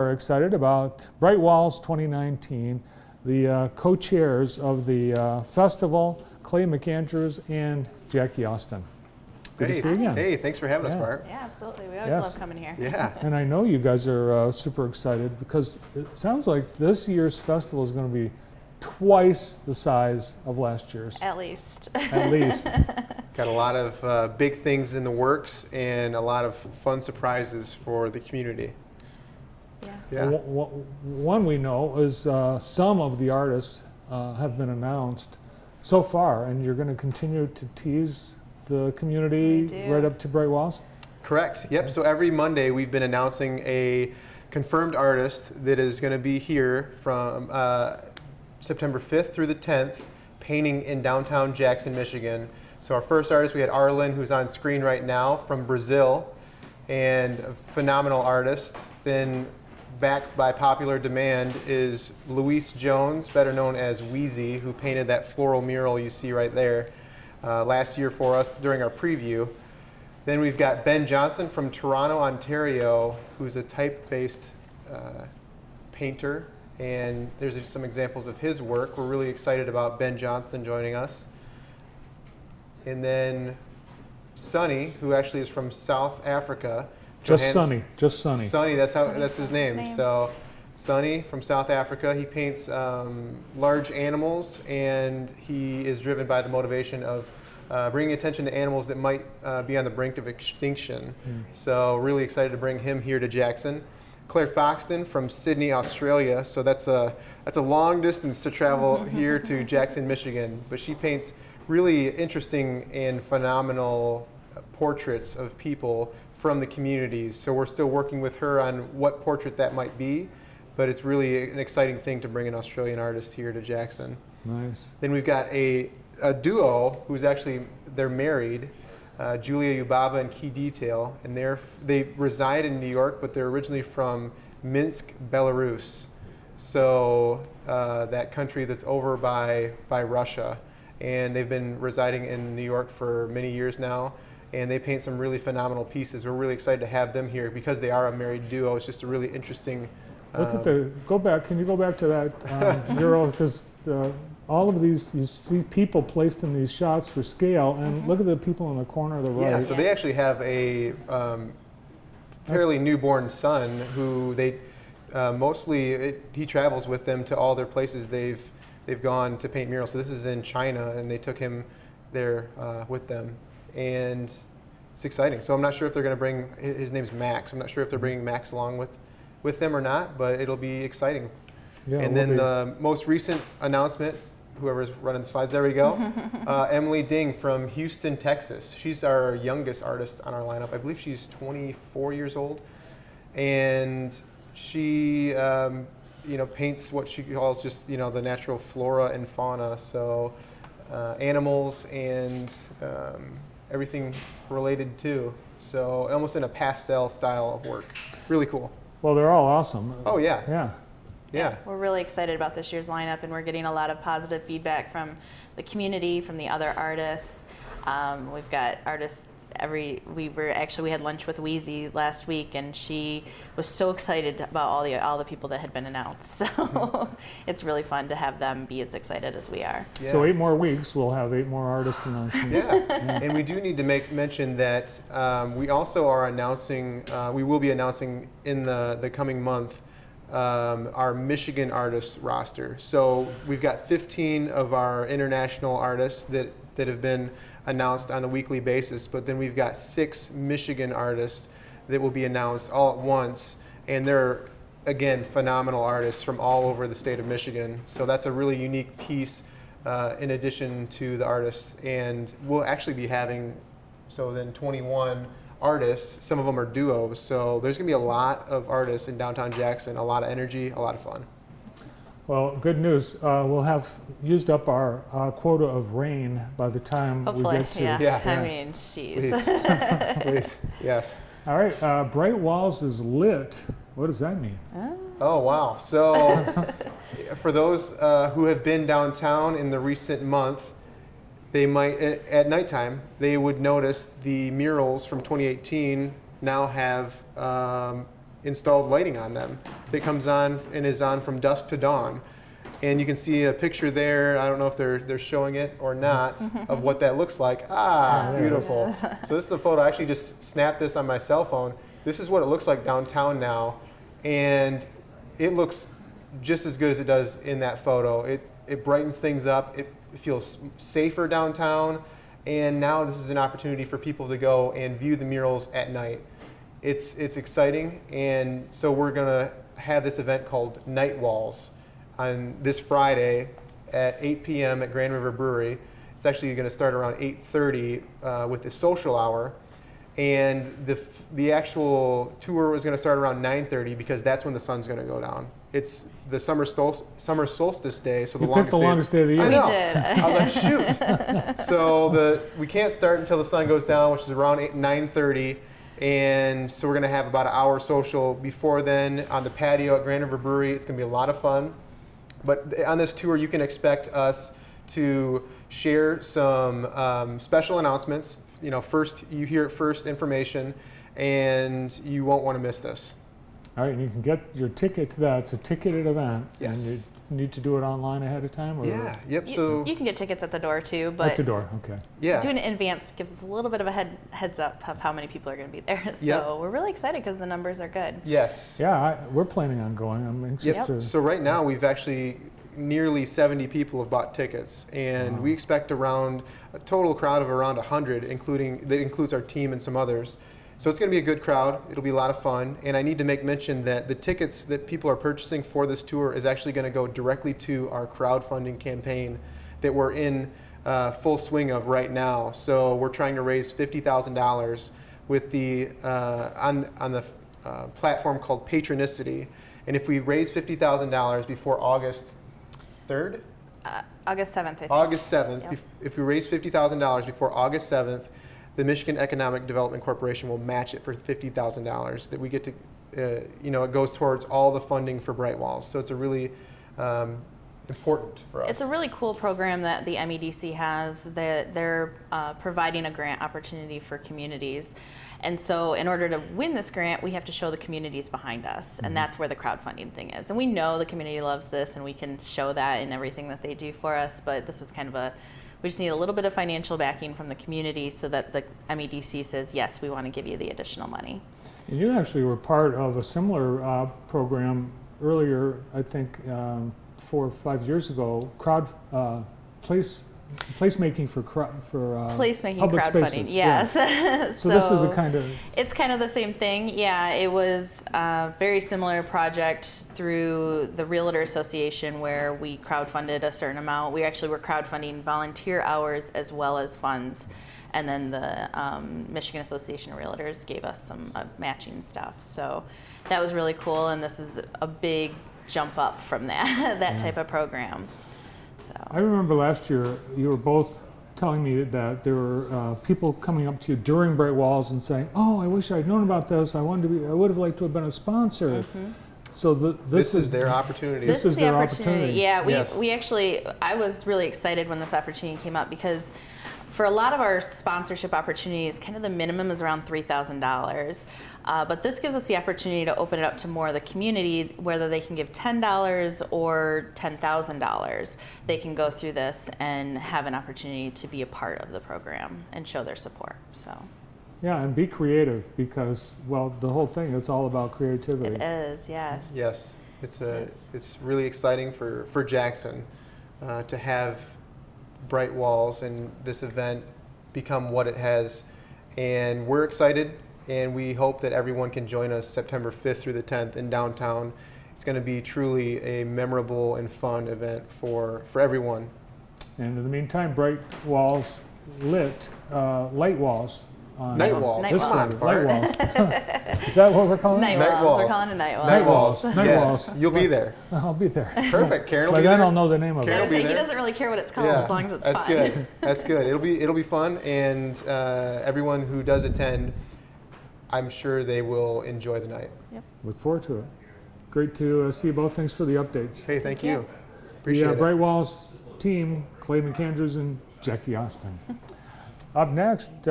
Are excited about Bright Walls 2019, the co-chairs of the festival, Clay McAndrews and Jackie Austin. Good to see you again. Hey, thanks for having us, Yeah. Bart. Yeah, absolutely. We always love coming here. Yeah. And I know you guys are super excited because it sounds like this year's festival is going to be twice the size of last year's. At least. At least. Got a lot of big things in the works and a lot of fun surprises for the community. Yeah. Yeah. One we know is some of the artists have been announced so far, and you're going to continue to tease the community We do. right up to Bright Walls? Correct. Yep. So every Monday we've been announcing a confirmed artist that is going to be here from September 5th through the 10th, painting in downtown Jackson, Michigan. So our first artist, we had Arlen, who's on screen right now, from Brazil, and a phenomenal artist. Then back by popular demand is Luis Jones, better known as Wheezy, who painted that floral mural you see right there last year for us during our preview. Then we've got Ben Johnson from Toronto, Ontario, who's a type-based painter, and there's just some examples of his work. We're really excited about Ben Johnson joining us. And then Sonny, who actually is from South Africa. Just Sonny. Sonny, that's his His name. name. So Sonny from South Africa, he paints large animals, and he is driven by the motivation of bringing attention to animals that might be on the brink of extinction. So really excited to bring him here to Jackson. Claire Foxton from Sydney, Australia. So that's a long distance to travel here to Jackson, Michigan. But she paints really interesting and phenomenal portraits of people from the communities. So we're still working with her on what portrait that might be, but it's really an exciting thing to bring an Australian artist here to Jackson. Nice. Then we've got a duo who's actually, they're married, Julia Ubaba and Key Detail, and they reside in New York, but they're originally from Minsk, Belarus. So that country that's over by Russia. And they've been residing in New York for many years now, and they paint some really phenomenal pieces. We're really excited to have them here because they are a married duo. It's just a really interesting. Look at can you go back to that mural? Because all of these, you see people placed in these shots for scale, and look at the people in the corner of the right. Yeah, so they actually have a fairly newborn son who they he travels with them to all their places they've gone to paint murals. So this is in China, and they took him there with them, and it's exciting. So I'm not sure if they're going to bring, his name's Max. I'm not sure if they're bringing Max along with them or not, but it'll be exciting. Yeah, and then the most recent announcement, whoever's running the slides, there we go. Emily Ding from Houston, Texas. She's our youngest artist on our lineup. I believe she's 24 years old, and she paints what she calls just, the natural flora and fauna. So animals and everything related to. So almost in a pastel style of work. Really cool. Well, they're all awesome. Oh, yeah. Yeah. Yeah. We're really excited about this year's lineup, and we're getting a lot of positive feedback from the community, from the other artists. We've got artists we had lunch with Wheezy last week, and she was so excited about all the people that had been announced. So it's really fun to have them be as excited as we are. Yeah. So 8 more weeks, we'll have 8 more artist announcements. Yeah. And we do need to mention that we also are announcing, we will be announcing in the coming month our Michigan artists roster. So we've got 15 of our international artists that have been announced on a weekly basis, but then we've got 6 Michigan artists that will be announced all at once, and they're, again, phenomenal artists from all over the state of Michigan. So that's a really unique piece in addition to the artists, and we'll actually be having, 21 artists. Some of them are duos, so there's going to be a lot of artists in downtown Jackson, a lot of energy, a lot of fun. Well, good news. We'll have used up our quota of rain by the time Hopefully, we get to. yeah. I mean, jeez. Please, yes. All right, Bright Walls is lit. What does that mean? Oh, wow. So for those who have been downtown in the recent month, they might, at nighttime, they would notice the murals from 2018 now have installed lighting on them that comes on and is on from dusk to dawn. And you can see a picture there. I don't know if they're showing it or not of what that looks like. Ah, beautiful. So this is a photo. I actually just snapped this on my cell phone. This is what it looks like downtown now, and it looks just as good as it does in that photo. It brightens things up. It feels safer downtown, and now this is an opportunity for people to go and view the murals at night. It's exciting, and so we're gonna have this event called Night Walls on this Friday at 8 p.m. at Grand River Brewery. It's actually going to start around 8:30 with the social hour, and the actual tour is going to start around 9:30 because that's when the sun's going to go down. It's the summer solstice day, so the You picked the longest day of the year. I We know. did. I was like, shoot. So we can't start until the sun goes down, which is around 9:30. And so we're going to have about an hour social before then on the patio at Grand River Brewery. It's going to be a lot of fun. But on this tour, you can expect us to share some special announcements. You know, first, you hear it first, information, and you won't want to miss this. All right, and you can get your ticket to that. It's a ticketed event. Yes. And you need to do it online ahead of time? Or Yeah, yep, You, so, you can get tickets at the door too, At but the door, okay. yeah. doing it in advance gives us a little bit of a heads up of how many people are going to be there. So Yep. we're really excited because the numbers are good. Yes. Yeah, we're planning on going. I'm anxious Yep. to. So right now, we've actually, nearly 70 people have bought tickets, and Wow. we expect around a total crowd of around 100, that includes our team and some others. So it's going to be a good crowd. It'll be a lot of fun. And I need to make mention that the tickets that people are purchasing for this tour is actually going to go directly to our crowdfunding campaign that we're in full swing of right now. So we're trying to raise $50,000 with the on the platform called Patronicity. And if we raise $50,000 before August 3rd, August 7th, I think. August 7th, Yep. if we raise $50,000 before August 7th, the Michigan Economic Development Corporation will match it for $50,000 that we get to, it goes towards all the funding for Bright Walls. So it's a really important for us. It's a really cool program that the MEDC has. They're providing a grant opportunity for communities. And so in order to win this grant, we have to show the communities behind us. And that's where the crowdfunding thing is. And we know the community loves this, and we can show that in everything that they do for us. But this is kind of we just need a little bit of financial backing from the community so that the MEDC says, yes, we want to give you the additional money. And you actually were part of a similar program earlier, I think 4 or 5 years ago, placemaking for Placemaking public crowdfunding, spaces. yes. Yeah. So this is a kind of. It's kind of the same thing. Yeah, it was a very similar project through the Realtor Association where we crowdfunded a certain amount. We actually were crowdfunding volunteer hours as well as funds. And then the Michigan Association of Realtors gave us some matching stuff. So that was really cool, and this is a big jump up from that type of program. So. I remember last year you were both telling me that there were people coming up to you during Bright Walls and saying, "Oh, I wish I'd known about this. I would have liked to have been a sponsor." Mm-hmm. So this is their opportunity. This is is the their opportunity. opportunity. Yeah, Yes. we actually, I was really excited when this opportunity came up because for a lot of our sponsorship opportunities, kind of the minimum is around $3,000. But this gives us the opportunity to open it up to more of the community, whether they can give $10 or $10,000. They can go through this and have an opportunity to be a part of the program and show their support. So Yeah, and be creative because, well, the whole thing, it's all about creativity. it is, yes. Yes, it's really exciting for Jackson to have Bright Walls and this event become what it has, and we're excited, and we hope that everyone can join us September 5th through the 10th in downtown. It's going to be truly a memorable and fun event for everyone. And in the meantime, Bright Walls lit, light walls. On, Night Walls. Night this Walls. Friday. Light walls. Is that what we're calling Night it? Night Walls. We're Walls. calling it Night Walls. Night Walls. Night yes, Walls. you'll be there. I'll be there. Perfect. Karen will By be then there. I'll know the name of Karen I it. will be was he there. doesn't really care what it's called as long as it's that's fun. good. That's good. It'll be fun, and everyone who does attend, I'm sure they will enjoy the night. Look forward to it. Great to see you both. Thanks for the updates. Hey, thank you. you. Appreciate The it. Bright Walls team, Clay McAndrews and Jackie Austin. Up next,